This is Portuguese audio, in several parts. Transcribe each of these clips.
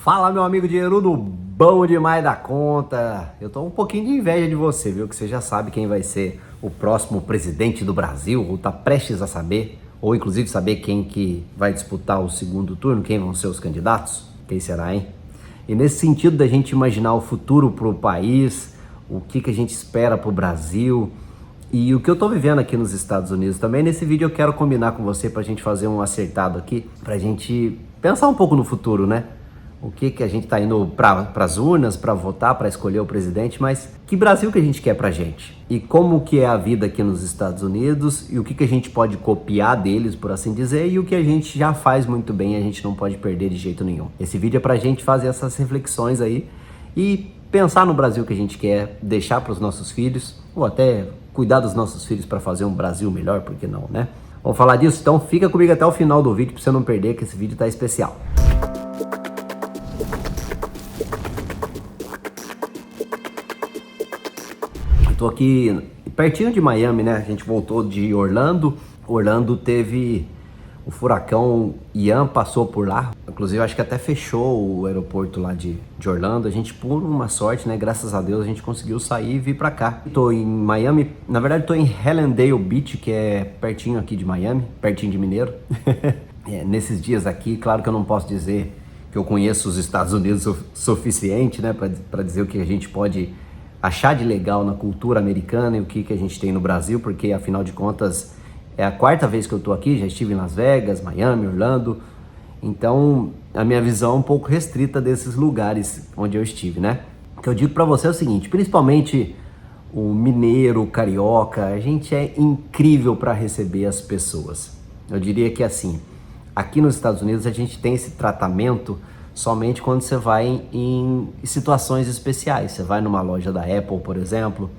Fala, meu amigo dinheirudo, bom demais da conta. Eu tô um pouquinho de inveja de você, viu? Que você já sabe quem vai ser o próximo presidente do Brasil, ou tá prestes a saber, ou inclusive saber quem que vai disputar o segundo turno, quem vão ser os candidatos. Quem será, hein? E nesse sentido da gente imaginar o futuro pro país, o que a gente espera pro Brasil e o que eu tô vivendo aqui nos Estados Unidos também, nesse vídeo eu quero combinar com você pra gente fazer um acertado aqui, pra gente pensar um pouco no futuro, né? O que a gente tá indo para as urnas para votar, para escolher o presidente, mas que Brasil que a gente quer pra gente? E como que é a vida aqui nos Estados Unidos e o que a gente pode copiar deles, por assim dizer, e o que a gente já faz muito bem e a gente não pode perder de jeito nenhum. Esse vídeo é pra gente fazer essas reflexões aí e pensar no Brasil que a gente quer deixar para os nossos filhos, ou até cuidar dos nossos filhos para fazer um Brasil melhor, por que não, né? Vamos falar disso? Então fica comigo até o final do vídeo para você não perder, que esse vídeo tá especial. Tô aqui pertinho de Miami, né? A gente voltou de Orlando. Orlando teve o furacão Ian, passou por lá. Inclusive, acho que até fechou o aeroporto lá de Orlando. A gente, por uma sorte, né? Graças a Deus, a gente conseguiu sair e vir pra cá. Tô em Miami, na verdade tô em Hallandale Beach, que é pertinho aqui de Miami, pertinho de Mineiro. Nesses dias aqui, claro que eu não posso dizer que eu conheço os Estados Unidos o suficiente, né? Pra dizer o que a gente pode achar de legal na cultura americana e o que a gente tem no Brasil, porque afinal de contas é a quarta vez que eu tô aqui, já estive em Las Vegas, Miami, Orlando, então a minha visão é um pouco restrita desses lugares onde eu estive, né? O que eu digo pra você é o seguinte, principalmente o mineiro, o carioca, a gente é incrível para receber as pessoas. Eu diria que assim, aqui nos Estados Unidos a gente tem esse tratamento somente quando você vai em situações especiais. Você vai numa loja da Apple, por exemplo,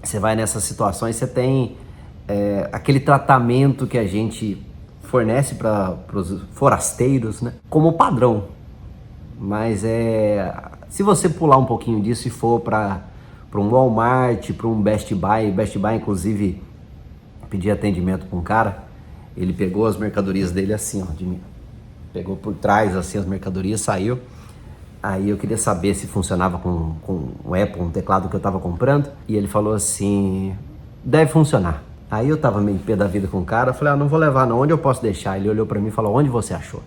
você vai nessas situações, você tem aquele tratamento que a gente fornece para os forasteiros, né? Como padrão. Mas se você pular um pouquinho disso e for para um Walmart, para um Best Buy inclusive, pedi atendimento para um cara, ele pegou as mercadorias dele assim, ó, de mim. Pegou por trás assim as mercadorias, saiu. Aí eu queria saber se funcionava com o Apple, um teclado que eu tava comprando. E ele falou assim, deve funcionar. Aí eu tava meio pé da vida com o cara, eu falei, não vou levar não, onde eu posso deixar? Ele olhou pra mim e falou, onde você achou?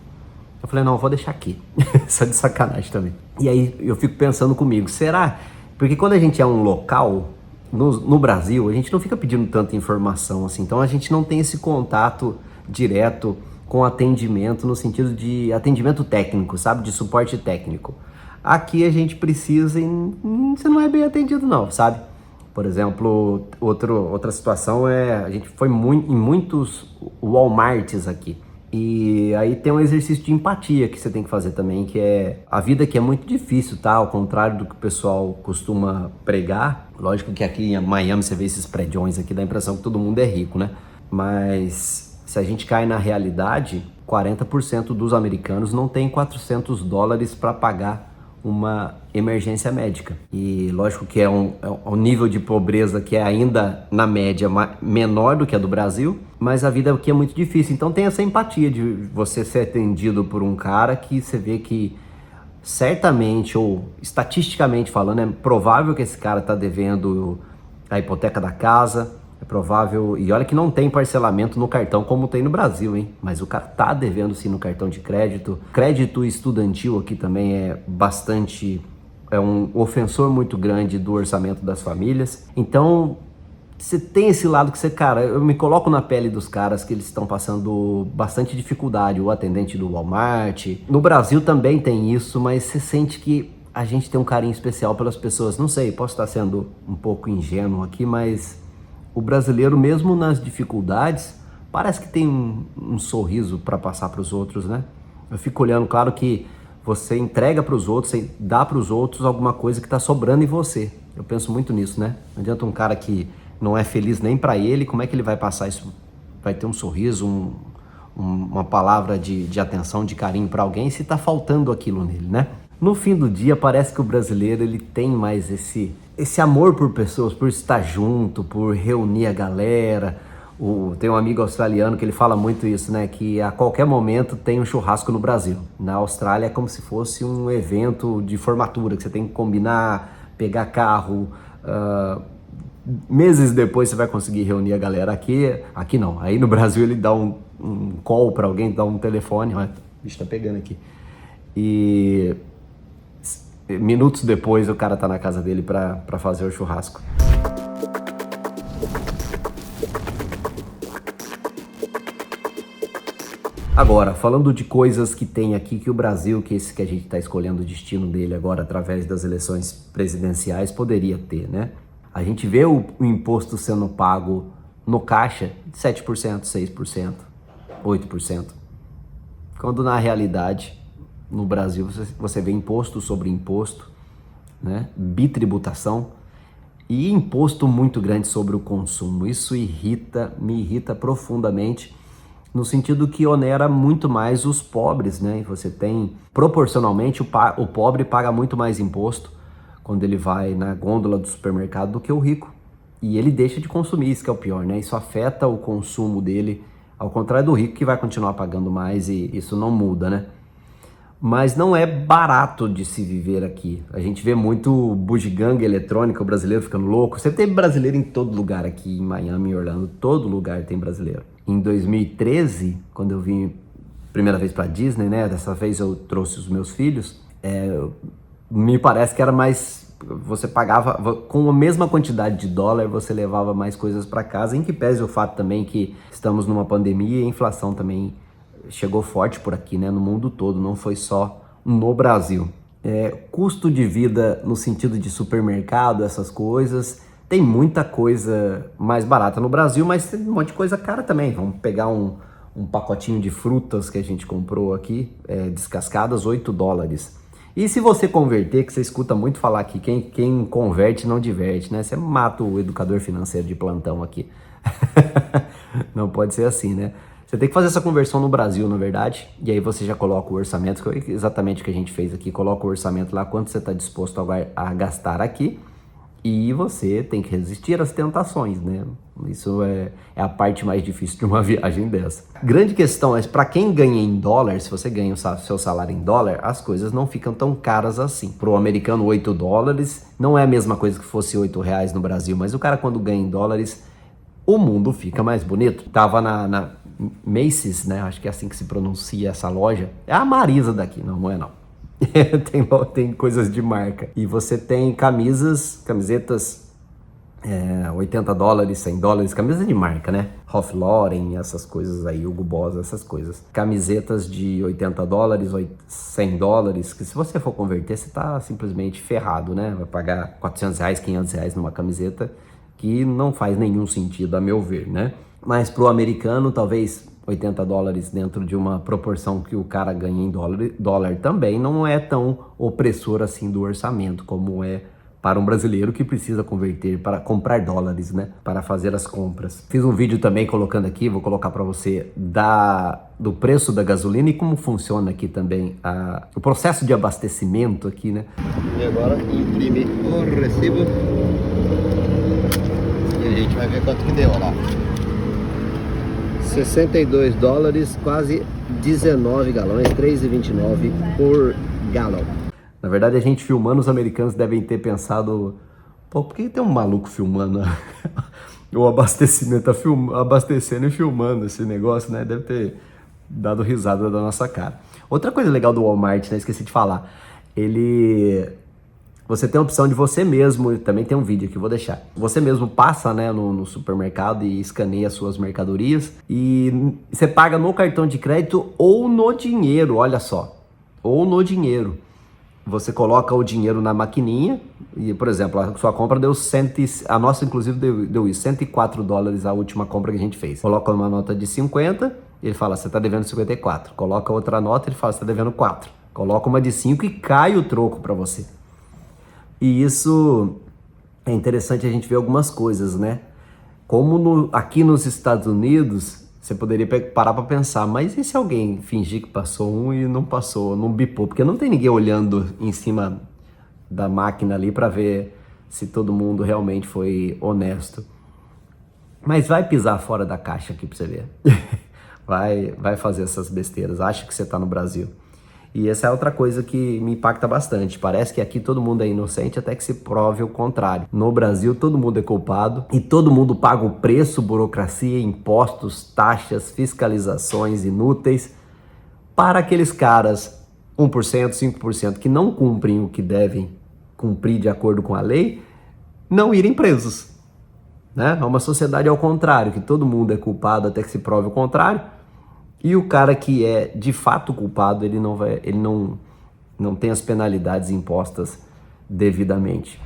Eu falei, não, eu vou deixar aqui. Só de sacanagem também. E aí eu fico pensando comigo, será? Porque quando a gente é um local, no Brasil, a gente não fica pedindo tanta informação assim. Então a gente não tem esse contato direto com atendimento, no sentido de atendimento técnico, sabe? De suporte técnico. Aqui a gente precisa e você não é bem atendido não, sabe? Por exemplo, outra situação a gente foi em muitos Walmarts aqui. E aí tem um exercício de empatia que você tem que fazer também, que a vida aqui é muito difícil, tá? Ao contrário do que o pessoal costuma pregar. Lógico que aqui em Miami você vê esses prédios aqui, dá a impressão que todo mundo é rico, né? Mas se a gente cai na realidade, 40% dos americanos não tem $400 para pagar uma emergência médica. E lógico que é um nível de pobreza que é ainda, na média, menor do que a do Brasil, mas a vida aqui é muito difícil. Então tem essa empatia de você ser atendido por um cara que você vê que certamente, ou estatisticamente falando, é provável que esse cara está devendo a hipoteca da casa. É provável, e olha que não tem parcelamento no cartão como tem no Brasil, hein? Mas o cara tá devendo sim no cartão de crédito. Crédito estudantil aqui também é um ofensor muito grande do orçamento das famílias. Então, você tem esse lado que cara, eu me coloco na pele dos caras que eles estão passando bastante dificuldade, o atendente do Walmart. No Brasil também tem isso, mas você sente que a gente tem um carinho especial pelas pessoas. Não sei, posso estar sendo um pouco ingênuo aqui, mas o brasileiro, mesmo nas dificuldades, parece que tem um sorriso para passar para os outros, né? Eu fico olhando, claro que você entrega para os outros, você dá para os outros alguma coisa que está sobrando em você. Eu penso muito nisso, né? Não adianta um cara que não é feliz nem para ele, como é que ele vai passar isso? Vai ter um sorriso, uma palavra de atenção, de carinho para alguém se está faltando aquilo nele, né? No fim do dia, parece que o brasileiro ele tem mais esse amor por pessoas, por estar junto, por reunir a galera, Tem um amigo australiano que ele fala muito isso, né? Que a qualquer momento tem um churrasco no Brasil. Na Austrália é como se fosse um evento de formatura, que você tem que combinar, pegar carro. Meses depois você vai conseguir reunir a galera aqui. Aqui não. Aí no Brasil ele dá um call para alguém, dá um telefone. Olha, o bicho tá pegando aqui. E minutos depois o cara tá na casa dele para fazer o churrasco. Agora, falando de coisas que tem aqui que o Brasil, que esse que a gente está escolhendo o destino dele agora através das eleições presidenciais, poderia ter, né? A gente vê o imposto sendo pago no caixa de 7%, 6%, 8%. Quando na realidade, no Brasil, você vê imposto sobre imposto, né? Bitributação e imposto muito grande sobre o consumo. Isso me irrita profundamente, no sentido que onera muito mais os pobres, né? E você tem, proporcionalmente, o pobre paga muito mais imposto quando ele vai na gôndola do supermercado do que o rico. E ele deixa de consumir, isso que é o pior, né? Isso afeta o consumo dele, ao contrário do rico que vai continuar pagando mais e isso não muda, né? Mas não é barato de se viver aqui. A gente vê muito bugiganga eletrônica, o brasileiro ficando louco. Você tem brasileiro em todo lugar aqui em Miami, em Orlando, todo lugar tem brasileiro. Em 2013, quando eu vim primeira vez para Disney, né? Dessa vez eu trouxe os meus filhos. Me parece que era mais... Você pagava com a mesma quantidade de dólar, você levava mais coisas para casa, em que pese o fato também que estamos numa pandemia e a inflação também chegou forte por aqui, né? No mundo todo, não foi só no Brasil. Custo de vida no sentido de supermercado, essas coisas, tem muita coisa mais barata no Brasil, mas tem um monte de coisa cara também. Vamos pegar um pacotinho de frutas que a gente comprou aqui, descascadas, $8. E se você converter, que você escuta muito falar aqui, quem converte não diverte, né? Você mata o educador financeiro de plantão aqui. Não pode ser assim, né? Você tem que fazer essa conversão no Brasil, na verdade, e aí você já coloca o orçamento, que é exatamente o que a gente fez aqui, coloca o orçamento lá, quanto você está disposto a gastar aqui, e você tem que resistir às tentações, né? Isso é a parte mais difícil de uma viagem dessa. Grande questão é, para quem ganha em dólar, se você ganha o seu salário em dólar, as coisas não ficam tão caras assim. Para o americano, $8 não é a mesma coisa que fosse R$8 no Brasil, mas o cara quando ganha em dólares, o mundo fica mais bonito. Tava na Macy's, né? Acho que é assim que se pronuncia essa loja. É a Marisa daqui, não é não. Tem coisas de marca. E você tem camisetas $80, $100, camisa de marca, né? Ralph Lauren, essas coisas aí, Hugo Boss, essas coisas. Camisetas de $80, $100, que se você for converter, você tá simplesmente ferrado, né? Vai pagar R$400, R$500 numa camiseta, que não faz nenhum sentido, a meu ver, né? Mas pro americano, talvez $80 dentro de uma proporção que o cara ganha em dólar também não é tão opressor assim do orçamento, como é para um brasileiro que precisa converter para comprar dólares, né? Para fazer as compras. Fiz um vídeo também colocando aqui, vou colocar para você, do preço da gasolina e como funciona aqui também o processo de abastecimento aqui, né? E agora imprime o recibo e a gente vai ver quanto que deu lá. $62, quase 19 galões, 3,29 por galão. Na verdade, a gente filmando, os americanos devem ter pensado, pô, por que tem um maluco filmando? O abastecimento tá abastecendo e filmando esse negócio, né? Deve ter dado risada da nossa cara. Outra coisa legal do Walmart, né? Esqueci de falar. Você tem a opção de você mesmo, também tem um vídeo aqui, vou deixar. Você mesmo passa, né, no supermercado e escaneia as suas mercadorias e você paga no cartão de crédito ou no dinheiro, olha só. Ou no dinheiro. Você coloca o dinheiro na maquininha e, por exemplo, a sua compra deu a nossa inclusive deu isso, $104 a última compra que a gente fez. Coloca uma nota de 50, ele fala, você tá devendo 54. Coloca outra nota, ele fala, você tá devendo 4. Coloca uma de 5 e cai o troco para você. E isso é interessante a gente ver algumas coisas, né? Como aqui nos Estados Unidos, você poderia parar para pensar, mas e se alguém fingir que passou um e não passou, não bipou? Porque não tem ninguém olhando em cima da máquina ali para ver se todo mundo realmente foi honesto. Mas vai pisar fora da caixa aqui pra você ver. Vai fazer essas besteiras, acha que você tá no Brasil. E essa é outra coisa que me impacta bastante. Parece que aqui todo mundo é inocente até que se prove o contrário. No Brasil todo mundo é culpado e todo mundo paga o preço, burocracia, impostos, taxas, fiscalizações inúteis para aqueles caras 1%, 5% que não cumprem o que devem cumprir de acordo com a lei, não irem presos. Né? É uma sociedade ao contrário, que todo mundo é culpado até que se prove o contrário. E o cara que é de fato culpado, ele não tem as penalidades impostas devidamente.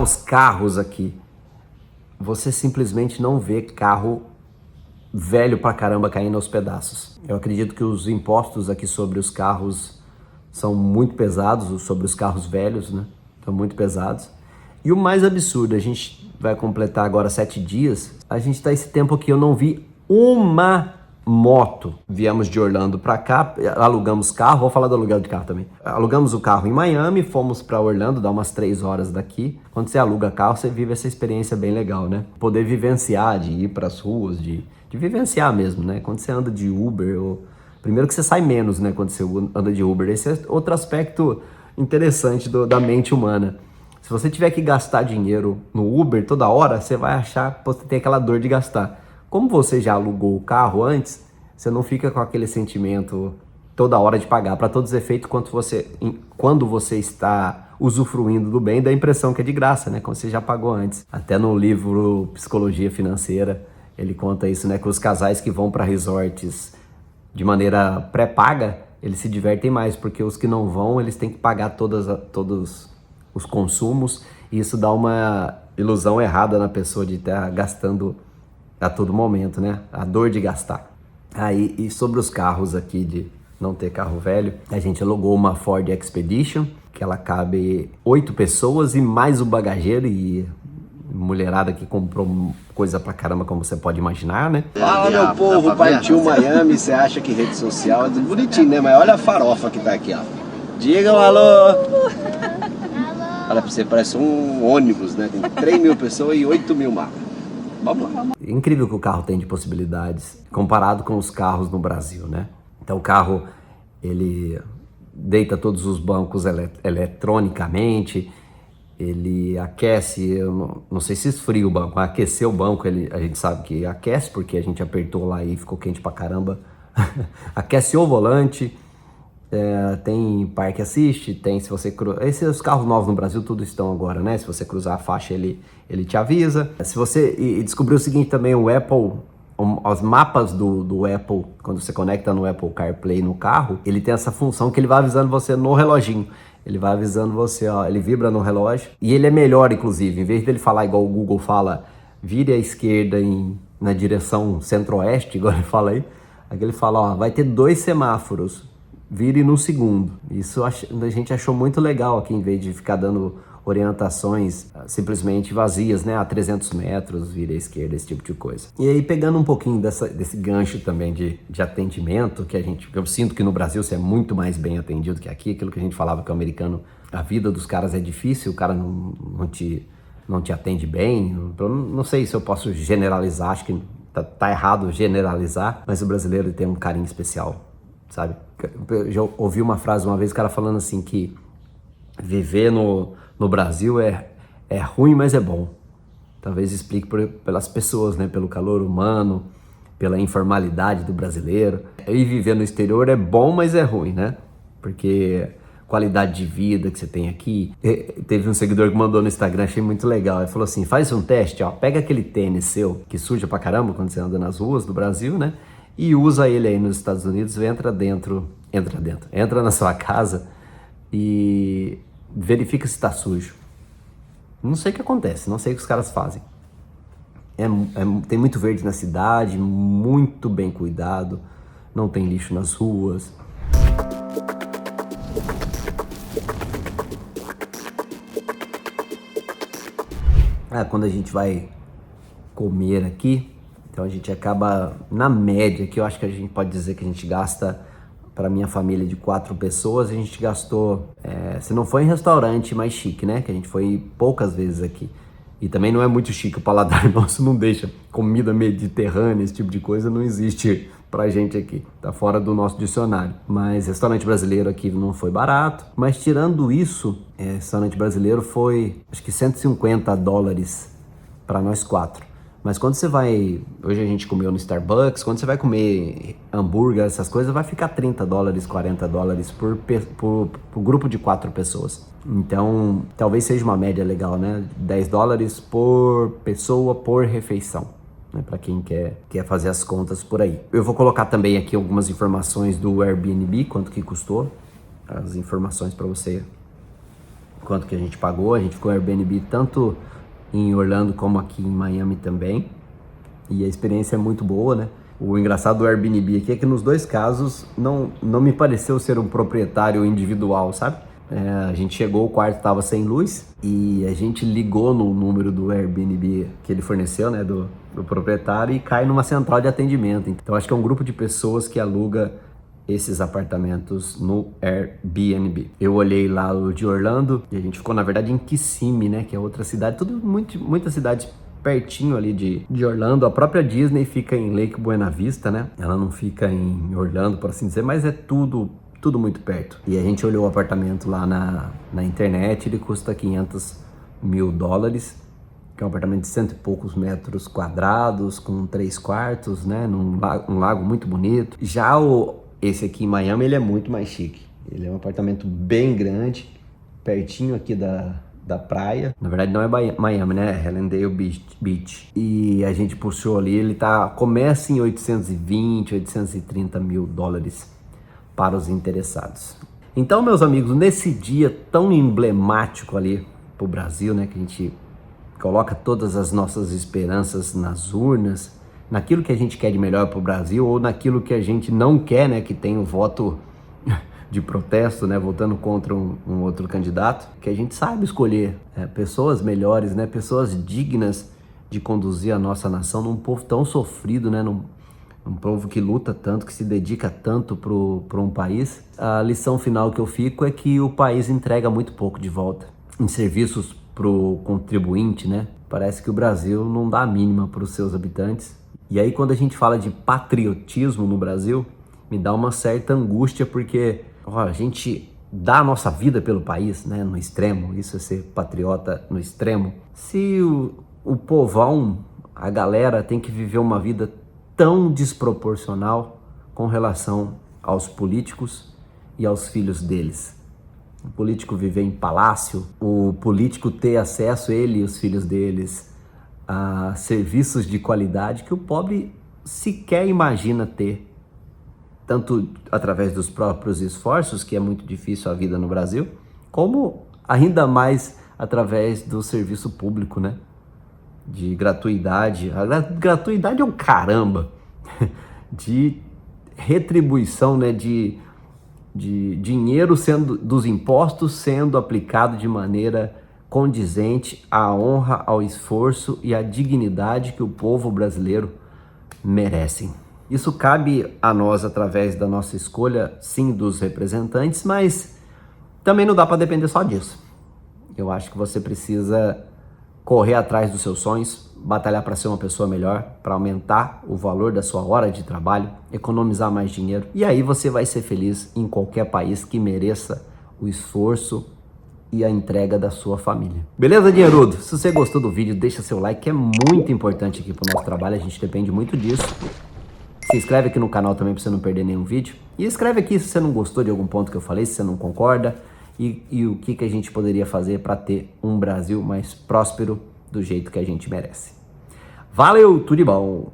Os carros aqui. Você simplesmente não vê carro velho pra caramba caindo aos pedaços. Eu acredito que os impostos aqui sobre os carros são muito pesados, sobre os carros velhos, né? São muito pesados. E o mais absurdo, a gente vai completar agora 7 dias, a gente tá esse tempo aqui, eu não vi uma moto. Viemos de Orlando pra cá, alugamos carro, vou falar do aluguel de carro também. Alugamos o carro em Miami, fomos pra Orlando, dá umas 3 horas daqui. Quando você aluga carro, você vive essa experiência bem legal, né? Poder vivenciar, de ir pras ruas, de vivenciar mesmo, né? Quando você anda de Uber, primeiro que você sai menos, né? Quando você anda de Uber, esse é outro aspecto interessante da mente humana. Se você tiver que gastar dinheiro no Uber toda hora, você vai achar que você tem aquela dor de gastar. Como você já alugou o carro antes, você não fica com aquele sentimento toda hora de pagar. Para todos os efeitos, quando você está usufruindo do bem, dá a impressão que é de graça, né? Como você já pagou antes. Até no livro Psicologia Financeira, ele conta isso, né? Que os casais que vão para resorts de maneira pré-paga, eles se divertem mais, porque os que não vão, eles têm que pagar todos os consumos, e isso dá uma ilusão errada na pessoa de estar gastando a todo momento, né? A dor de gastar. E sobre os carros aqui, de não ter carro velho, a gente alugou uma Ford Expedition, que ela cabe 8 pessoas e mais o bagageiro, e mulherada que comprou coisa pra caramba, como você pode imaginar, né? Fala, meu povo, partiu Miami. Você acha que rede social é tudo bonitinho, né? Mas olha a farofa que tá aqui, ó. Diga um alô. Olha pra você, parece um ônibus, né? Tem 3 mil pessoas e 8 mil malas. Vamos lá. Incrível que o carro tem de possibilidades comparado com os carros no Brasil, né? Então o carro, ele deita todos os bancos eletronicamente, ele aquece, eu não sei se esfria o banco, mas aquecer o banco, a gente sabe que aquece porque a gente apertou lá e ficou quente pra caramba. Aquece o volante, tem parque assist, tem se você esses carros novos no Brasil tudo estão agora, né? Se você cruzar a faixa ele te avisa. Se você descobriu o seguinte também, o Apple, os mapas do Apple, quando você conecta no Apple CarPlay no carro, ele tem essa função que ele vai avisando você no reloginho. Ele vai avisando você, ó, ele vibra no relógio. E ele é melhor, inclusive, em vez dele falar igual o Google fala, vire à esquerda na direção centro-oeste, igual ele fala aí, aqui ele fala, ó, vai ter 2 semáforos, vire no segundo. Isso a gente achou muito legal aqui, em vez de ficar dando orientações simplesmente vazias, né? A 300 metros, vire à esquerda, esse tipo de coisa. E aí, pegando um pouquinho desse gancho também de atendimento, que eu sinto que no Brasil você é muito mais bem atendido que aqui, aquilo que a gente falava que o americano, a vida dos caras é difícil, o cara não te atende bem. Eu não sei se eu posso generalizar, acho que tá errado generalizar, mas o brasileiro tem um carinho especial, sabe? Eu já ouvi uma frase uma vez, o cara falando assim que viver no Brasil é ruim, mas é bom. Talvez explique pelas pessoas, né? Pelo calor humano, pela informalidade do brasileiro. E viver no exterior é bom, mas é ruim, né? Porque qualidade de vida que você tem aqui. Teve um seguidor que mandou no Instagram, achei muito legal. Ele falou assim, faz um teste, ó, pega aquele tênis seu, que suja pra caramba quando você anda nas ruas do Brasil, né? E usa ele aí nos Estados Unidos, entra na sua casa e verifica se está sujo. Não sei o que acontece, não sei o que os caras fazem. Tem muito verde na cidade, muito bem cuidado, não tem lixo nas ruas. Quando a gente vai comer aqui, então a gente acaba, na média, que eu acho que a gente pode dizer que a gente gasta para minha família de 4 pessoas, a gente gastou, se não foi em restaurante mais chique, né? Que a gente foi poucas vezes aqui. E também não é muito chique, o paladar nosso não deixa. Comida mediterrânea, esse tipo de coisa, não existe pra gente aqui. Tá fora do nosso dicionário. Mas restaurante brasileiro aqui não foi barato. Mas tirando isso, restaurante brasileiro foi, acho que $150 para nós 4. Mas quando você vai, hoje a gente comeu no Starbucks, quando você vai comer hambúrguer, essas coisas, vai ficar $30, $40 por grupo de 4 pessoas. Então, talvez seja uma média legal, né? $10 por pessoa por refeição, né? Para quem quer fazer as contas por aí. Eu vou colocar também aqui algumas informações do Airbnb, quanto que custou, as informações para você, quanto que a gente pagou. A gente ficou no Airbnb tanto em Orlando como aqui em Miami também, e a experiência é muito boa, né? O engraçado do Airbnb aqui é que nos dois casos não me pareceu ser um proprietário individual, sabe? A gente chegou, o quarto estava sem luz e a gente ligou no número do Airbnb que ele forneceu, né, do proprietário, e cai numa central de atendimento. Então acho que é um grupo de pessoas que aluga esses apartamentos no Airbnb. Eu olhei lá o de Orlando e a gente ficou, na verdade, em Kissimmee, né? Que é outra cidade, muitas cidades pertinho ali de Orlando. A própria Disney fica em Lake Buena Vista, né? Ela não fica em Orlando, por assim dizer, mas é tudo muito perto. E a gente olhou o apartamento lá na internet, ele custa $500 mil, que é um apartamento de 100 e poucos metros quadrados, com 3 quartos, né? Um lago muito bonito. Já esse aqui em Miami, ele é muito mais chique. Ele é um apartamento bem grande, pertinho aqui da praia. Na verdade não é Miami, né? É Hallandale Beach. E a gente puxou ali, ele começa em $830 mil para os interessados. Então, meus amigos, nesse dia tão emblemático ali pro Brasil, né? Que a gente coloca todas as nossas esperanças nas urnas, naquilo que a gente quer de melhor para o Brasil, ou naquilo que a gente não quer, né, que tem o voto de protesto, né, votando contra um outro candidato, que a gente sabe escolher pessoas melhores, né, pessoas dignas de conduzir a nossa nação, num povo tão sofrido, né, num povo que luta tanto, que se dedica tanto para um país. A lição final que eu fico é que o país entrega muito pouco de volta em serviços pro contribuinte, né? Parece que o Brasil não dá a mínima para os seus habitantes. E aí, quando a gente fala de patriotismo no Brasil, me dá uma certa angústia, porque a gente dá a nossa vida pelo país, né? No extremo, isso é ser patriota no extremo. Se o povão, a galera, tem que viver uma vida tão desproporcional com relação aos políticos e aos filhos deles. O político viver em palácio, o político ter acesso, ele e os filhos deles, a serviços de qualidade que o pobre sequer imagina ter, tanto através dos próprios esforços, que é muito difícil a vida no Brasil, como ainda mais através do serviço público, né? De gratuidade. A gratuidade é um caramba, de retribuição, né? De dinheiro dos impostos sendo aplicado de maneira condizente à honra, ao esforço e à dignidade que o povo brasileiro merecem. Isso cabe a nós através da nossa escolha, sim, dos representantes, mas também não dá para depender só disso. Eu acho que você precisa correr atrás dos seus sonhos, batalhar para ser uma pessoa melhor, para aumentar o valor da sua hora de trabalho, economizar mais dinheiro, e aí você vai ser feliz em qualquer país que mereça o esforço e a entrega da sua família. Beleza, dinheirudo? Se você gostou do vídeo, deixa seu like, que é muito importante aqui pro nosso trabalho, a gente depende muito disso. Se inscreve aqui no canal também para você não perder nenhum vídeo. E escreve aqui se você não gostou de algum ponto que eu falei, se você não concorda, e o que a gente poderia fazer para ter um Brasil mais próspero do jeito que a gente merece. Valeu, tudo de bom!